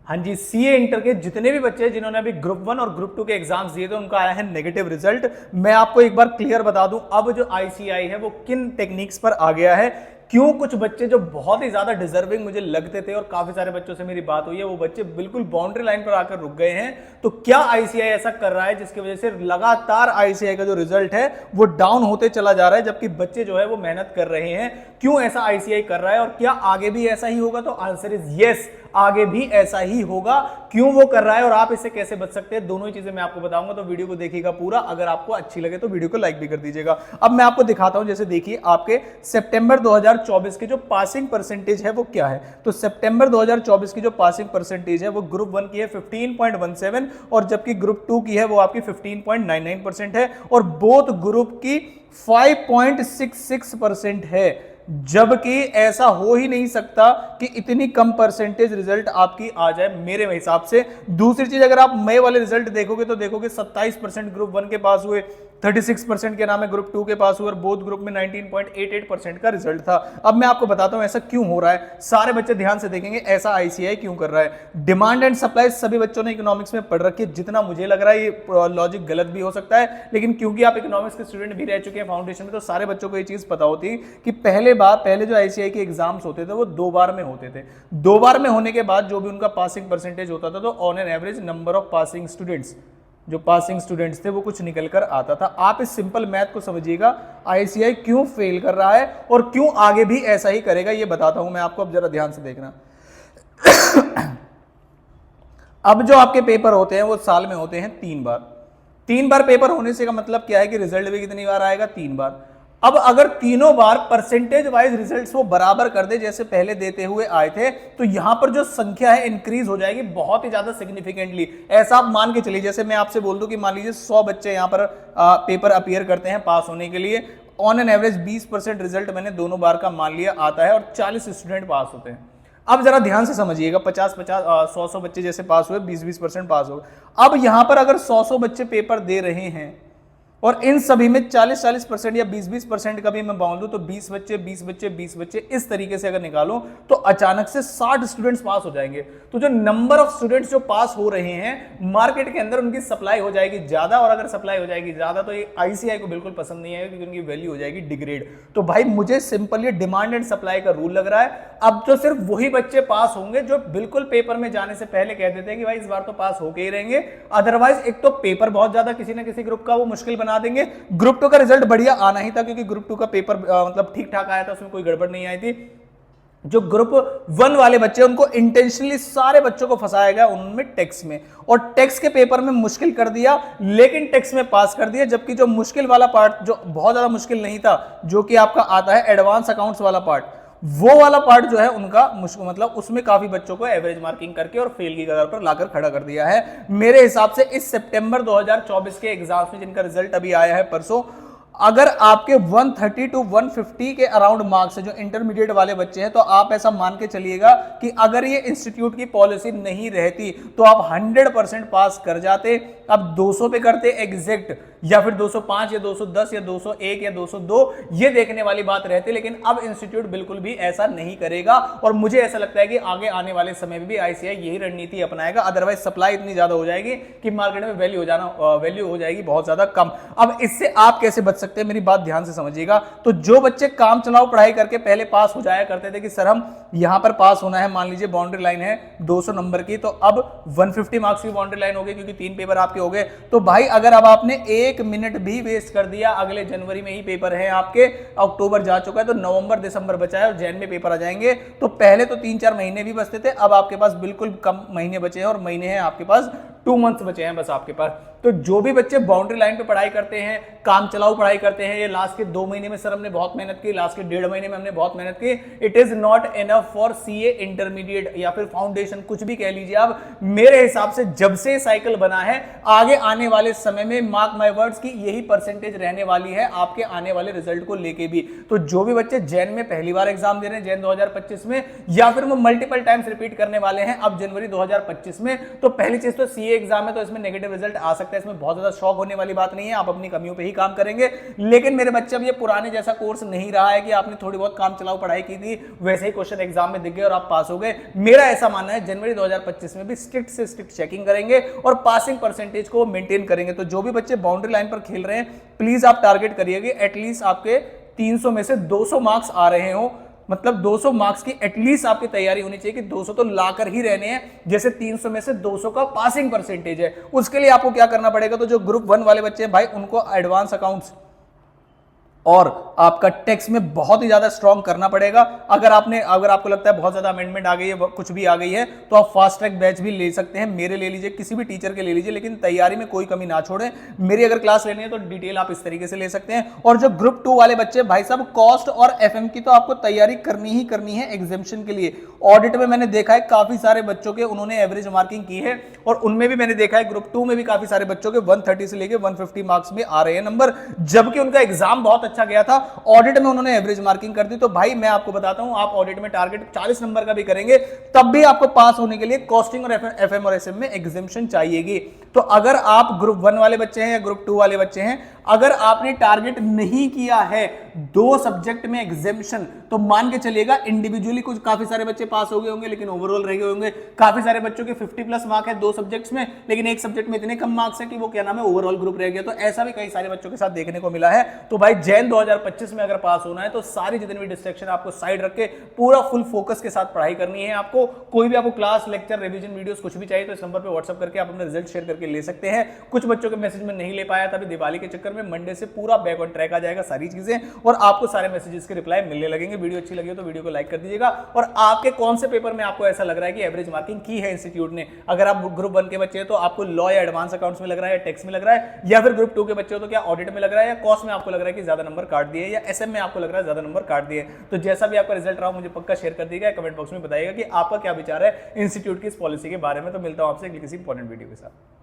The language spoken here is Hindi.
हाँ जी, सीए इंटर के जितने भी बच्चे हैं जिन्होंने अभी ग्रुप 1 और ग्रुप 2 के एग्जाम्स दिए थे उनका आया है नेगेटिव रिजल्ट। मैं आपको एक बार क्लियर बता दूं अब जो आईसीआई है वो किन टेक्निक्स पर आ गया है, क्यों कुछ बच्चे जो बहुत ही ज्यादा डिजर्विंग मुझे लगते थे और काफी सारे बच्चों से मेरी बात हुई है वो बच्चे बिल्कुल बाउंड्री लाइन पर आकर रुक गए हैं। तो क्या आईसीआई ऐसा कर रहा है जिसकी वजह से लगातार आईसीआई का जो रिजल्ट है वो डाउन होते चला जा रहा है, जबकि बच्चे जो है वो मेहनत कर रहे हैं। क्यों ऐसा आईसीआई कर रहा है और क्या आगे भी ऐसा ही होगा? तो आंसर इज यस, आगे भी ऐसा ही होगा। क्यों वो कर रहा है और आप इससे कैसे बच सकते हैं, दोनों ही चीजें मैं आपको बताऊंगा। तो वीडियो को देखिएगा पूरा, अगर आपको अच्छी लगे तो वीडियो को लाइक भी कर दीजिएगा। अब मैं आपको दिखाता हूं, जैसे देखिए आपके सितंबर 2024 की जो पासिंग परसेंटेज है वो क्या है। तो सितंबर 2024 की जो पासिंग परसेंटेज है वो ग्रुप 1 की है 15.17 और जबकि ग्रुप 2 की है वो आपकी 15.99% है और बोथ ग्रुप की 5.66% है। जबकि ऐसा हो ही नहीं सकता कि इतनी कम परसेंटेज रिजल्ट आपकी आ जाए मेरे हिसाब से। दूसरी चीज, अगर आप मई वाले रिजल्ट देखोगे तो देखोगे 27% ग्रुप 1 के पास हुए, 36% के नाम है ग्रुप 2 के पास हुए और बोथ ग्रुप में 19.88% का रिजल्ट था। अब मैं आपको बताता हूं ऐसा क्यों हो रहा है, सारे बच्चे ध्यान से देखेंगे ऐसा आईसीआई क्यों कर रहा है। डिमांड एंड सप्लाई सभी बच्चों ने इकोनॉमिक्स में पढ़ रखी है, जितना मुझे लग रहा है ये लॉजिक गलत भी हो सकता है, लेकिन क्योंकि आप इकोनॉमिक्स के स्टूडेंट भी रह चुके हैं फाउंडेशन में तो सारे बच्चों को ये चीज पता होती है कि पहले जो आईसीआई के एग्जाम्स होते थे वो 2 बार में होते थे। 2 बार में होने के बाद जो भी उनका पासिंग परसेंटेज होता था तो on an average number of passing students, जो पासिंग स्टूडेंट्स थे वो कुछ निकल कर आता था। आप इस सिंपल मैथ को समझिएगा, आईसीआई क्यों फेल कर रहा है और क्यों आगे भी ऐसा ही करेगा ये बताता हूं मैं आपको, अब जरा ध्यान से देखना। अब जो आपके पेपर होते हैं वो साल में होते हैं 3 बार। 3 बार पेपर होने से का मतलब क्या है कि रिजल्ट भी कितनी बार आएगा? 3 बार। अब अगर तीनों बार परसेंटेज वाइज रिजल्ट्स वो बराबर कर दे जैसे पहले देते हुए आए थे तो यहां पर जो संख्या है इंक्रीज हो जाएगी बहुत ही ज्यादा सिग्निफिकेंटली। ऐसा आप मान के चलिए, जैसे मैं आपसे बोल दूं कि मान लीजिए 100 बच्चे यहां पर पेपर अपीयर करते हैं पास होने के लिए, ऑन एन एवरेज 20% रिजल्ट मैंने दोनों बार का मान लिया आता है और 40 स्टूडेंट पास होते हैं। अब जरा ध्यान से समझिएगा, 50-50 100 बच्चे जैसे पास हुए, 20% पास हो गए। अब यहां पर अगर 100 बच्चे पेपर दे रहे हैं और इन सभी में 40% या 20% का भी मैं बाउंड दूं तो 20 बच्चे 20 बच्चे 20 बच्चे इस तरीके से अगर निकालो तो अचानक से 60 स्टूडेंट्स पास हो जाएंगे। तो जो नंबर ऑफ स्टूडेंट्स जो पास हो रहे हैं मार्केट के अंदर उनकी सप्लाई हो जाएगी ज्यादा, और अगर सप्लाई हो जाएगी ज्यादा तो ये आईसीआई को बिल्कुल पसंद नहीं आएगा क्योंकि उनकी वैल्यू हो जाएगी डिग्रेड। तो भाई मुझे सिंपल ये डिमांड एंड सप्लाई का रूल लग रहा है। अब तो सिर्फ वही बच्चे पास होंगे जो बिल्कुल पेपर में जाने से पहले कह देते हैं कि भाई इस बार तो पास होके ही रहेंगे, अदरवाइज एक तो पेपर बहुत ज्यादा किसी ना किसी ग्रुप का वो मुश्किल बना देंगे। ग्रुप 2 का रिजल्ट बढ़िया आना ही था क्योंकि ग्रुप 2 का पेपर मतलब ठीक ठाक आया था, उसमें कोई गड़बड़ नहीं आई थी। जो ग्रुप 1 वाले बच्चे उनको इंटेंशनली सारे बच्चों को फंसाया गया उनमें टैक्स में, और टैक्स के पेपर में मुश्किल कर दिया लेकिन टैक्स में पास कर दिया। जबकि जो मुश्किल वाला पार्ट जो बहुत ज्यादा मुश्किल नहीं था, जो कि आपका आता है एडवांस अकाउंट्स वाला पार्ट, वो वाला पार्ट जो है उनका मुश्किल, मतलब उसमें काफी बच्चों को एवरेज मार्किंग करके और फेल की कगार पर लाकर खड़ा कर दिया है। मेरे हिसाब से इस सितंबर 2024 के एग्जाम्स में जिनका रिजल्ट अभी आया है परसों, अगर आपके 130 टू 150 के अराउंड मार्क्स है जो इंटरमीडिएट वाले बच्चे हैं, तो आप ऐसा मान के चलिएगा कि अगर ये इंस्टीट्यूट की पॉलिसी नहीं रहती तो आप 100% पास कर जाते। अब 200 पे करते एग्जैक्ट, या फिर 205 या 210 या 201 या 202, ये देखने वाली बात रहती, लेकिन अब इंस्टीट्यूट बिल्कुल भी ऐसा नहीं करेगा। और मुझे ऐसा लगता है कि आगे आने वाले समय में भी आईसीआई यही रणनीति अपनाएगा, अदरवाइज सप्लाई इतनी ज्यादा हो जाएगी कि मार्केट में वैल्यू हो जाएगी बहुत ज्यादा कम। अब इससे आप कैसे बच सकते हैं, मेरी बात ध्यान से समझिएगा। तो जो बच्चे काम चलाओ पढ़ाई करके पहले पास हो जाया करते थे कि सर हम यहां पर पास होना है, मान लीजिए बाउंड्री लाइन है 200 नंबर की, तो अब 150 मार्क्स की बाउंड्री लाइन हो गई क्योंकि 3 पेपर आपके हो गए। तो भाई अगर अब आपने 1 मिनट भी वेस्ट कर दिया, अगले जनवरी में ही पेपर है आपके, अक्टूबर जा चुका है तो नवंबर दिसंबर बचा है और जैन में पेपर आ जाएंगे। तो पहले तो 3-4 महीने भी बचते थे, अब आपके पास बिल्कुल कम महीने बचे हैं और महीने हैं आपके पास 2 मंथ्स बचे हैं बस आपके पास। तो जो भी बच्चे बाउंड्री लाइन पे पढ़ाई करते हैं, काम चलाऊ पढ़ाई करते हैं, ये लास्ट के 2 महीने में सर हमने बहुत मेहनत की, लास्ट के 1.5 महीने में हमने बहुत मेहनत की, it is not enough for CA intermediate या फिर फाउंडेशन, कुछ भी कह लीजिए आप। मेरे हिसाब से जब से साइकिल बना है, आगे आने वाले समय में मार्क माय वर्ड्स की यही परसेंटेज रहने वाली है आपके आने वाले रिजल्ट को लेके भी। तो जो भी बच्चे जैन में पहली बार एग्जाम दे रहे हैं, जैन 2025 में, या फिर वो मल्टीपल टाइम्स रिपीट करने वाले हैं अब जनवरी 2025 में, तो पहली चीज तो सीए ये एग्जाम है तो इसमें नेगेटिव रिजल्ट आ सकता है, इसमें बहुत ज्यादा शॉक होने वाली बात नहीं है, आप अपनी कमियों पे ही काम करेंगे। लेकिन मेरे बच्चे, अब ये पुराने जैसा कोर्स नहीं रहा है कि आपने थोड़ी बहुत काम चलाओ पढ़ाई की थी, वैसे ही क्वेश्चन एग्जाम में दिख गए और आप पास हो गए। मेरा ऐसा मानना है जनवरी 2025 में भी स्ट्रिक्ट से स्ट्रिक्ट चेकिंग करेंगे और पासिंग परसेंटेज को मेंटेन करेंगे। तो जो भी बच्चे बाउंड्री लाइन पर खेल रहे हैं, प्लीज आप टारगेट करिएगा एटलीस्ट आपके 300 में से 200 मार्क्स आ रहे हो, मतलब 200 मार्क्स की एटलीस्ट आपकी तैयारी होनी चाहिए कि 200 तो लाकर ही रहने हैं। जैसे 300 में से 200 का पासिंग परसेंटेज है, उसके लिए आपको क्या करना पड़ेगा, तो जो ग्रुप 1 वाले बच्चे हैं भाई, उनको एडवांस अकाउंट्स और आपका टैक्स में बहुत ही ज्यादा स्ट्रांग करना पड़ेगा। अगर आपको लगता है बहुत ज्यादा अमेंडमेंट आ गई है, कुछ भी आ गई है, तो आप फास्ट ट्रैक बैच भी ले सकते हैं, मेरे ले लीजिए, किसी भी टीचर के ले लीजिए, लेकिन तैयारी में कोई कमी ना छोड़ें। मेरी अगर क्लास लेनी है तो डिटेल आप इस तरीके से ले सकते हैं। और जो ग्रुप 2 वाले बच्चे, भाई साहब कॉस्ट और एफएम की तो आपको तैयारी करनी ही करनी है एग्जामिनेशन के लिए। ऑडिट में मैंने देखा है काफी सारे बच्चों के उन्होंने एवरेज मार्किंग की है, और उनमें भी मैंने देखा है ग्रुप 2 में भी काफी सारे बच्चों के 130 से लेके 150 मार्क्स में आ रहे हैं नंबर, जबकि उनका एग्जाम बहुत अच्छा गया था, ऑडिट में उन्होंने एवरेज मार्किंग कर दी। तो भाई मैं आपको बताता हूं, आप ऑडिट में टारगेट 40 नंबर का भी करेंगे, तब भी आपको पास होने के लिए कॉस्टिंग और एफएम और एसएम में एग्जामिनेशन चाहिएगी। तो अगर आप ग्रुप 1 वाले बच्चे हैं या ग्रुप 2 वाले बच्चे हैं, अगर आपने टारगेट नहीं किया है 2 सब्जेक्ट में एग्जामिनेशन, तो मान के चलिएगा इंडिविजुअली कुछ काफी सारे बच्चे पास हो गए होंगे, लेकिन ओवरऑल रह गए होंगे। काफी सारे बच्चों के 50 प्लस मार्क है 2 सब्जेक्ट्स में, लेकिन एक सब्जेक्ट में इतने कम मार्क्स है कि वो क्या नाम है, ओवरऑल ग्रुप रह गया। तो ऐसा भी कई सारे बच्चों के साथ देखने को मिला है। तो भाई जैन 2025 में अगर पास होना है तो सारी जितनी भी डिस्ट्रैक्शन आपको साइड रख के पूरा फुल फोकस के साथ पढ़ाई करनी है। आपको कोई भी आपको क्लास, लेक्चर, रिवीजन वीडियोस कुछ भी चाहिए तो इस नंबर पे व्हाट्सएप करके आप अपने रिजल्ट शेयर करके ले सकते हैं। कुछ बच्चों के मैसेज में नहीं ले पाया था, अभी दिवाली के चक्कर में मंडे से पूरा बैक ऑन ट्रैक आ जाएगा सारी चीजें, और आपको सारे मैसेजेस के रिप्लाई मिलने लगेंगे। वीडियो अच्छी लगी हो तो वीडियो को लाइक कर दीजिएगा। और आपके कौन से पेपर में आपको ऐसा लग रहा है कि एवरेज मार्किंग की है इंस्टीट्यूट ने, अगर आप ग्रुप 1 के बच्चे हैं तो आपको लॉ या एडवांस अकाउंट्स में लग रहा है, या टैक्स में लग रहा है, या फिर ग्रुप 2 के बच्चे हो तो क्या ऑडिट में लग रहा है, या कॉस्ट में आपको लग रहा है कि ज्यादा नंबर काट दिए, या एसएम में आपको लग रहा है ज्यादा नंबर काट दिए। तो जैसा भी आपका रिजल्ट रहा मुझे पक्का शेयर कर दीजिएगा, कमेंट बॉक्स में बताइएगा कि आपका क्या विचार है इंस्टीट्यूट की इस पॉलिसी के बारे में। तो मिलता हूं आपसे किसी इंपॉर्टेंट वीडियो के साथ।